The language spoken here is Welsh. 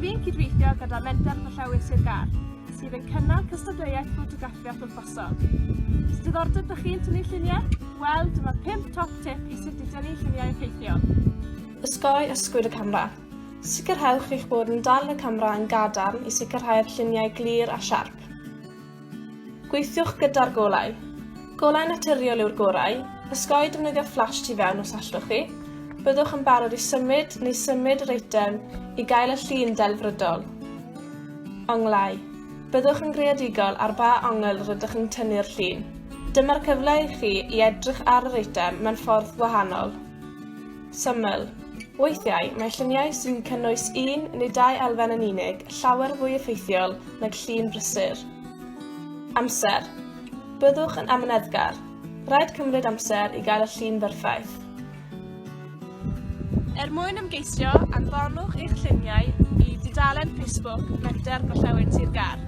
Fi'n cydweithio gyda menter gorllewin Sir Gar, sydd yn cynnal cystadleuaeth ffotograffiaeth wrthosol. Os diddordeb ydych chi'n tynnu lluniau? Wel, dyma 5 top tip i sut i dynnu lluniau effeithiol. Ysgoi ysgwyd y camera. Sicrhewch eich bod yn dal y camera yn gadarn i sicrhau'r lluniau glir a siarp. Gweithiwch gyda'r golau. Golau naturiol yw'r gorau. Ysgoi defnyddio flash tu fewn os allwch chi. Byddwch yn barod i symud yr eitem i gael y llun delfrydol. Onglau. Byddwch yn greadigol ar ba ongl rydych yn tynnu'r llun. Dyma'r cyfle i chi i edrych ar yr eitem mewn ffordd wahanol. Syml. Weithiau, mae lluniau sy'n cynnwys 1 neu 2 elfen yn unig llawer fwy effeithiol nag llun brysur. Amser. Byddwch yn amyneddgar. Rhaid cymryd amser i gael y llun berffaith. Mwyn ymgeisio, anfonwch eich lluniau i dudalen Facebook Menter Gorllewin Sir Gar.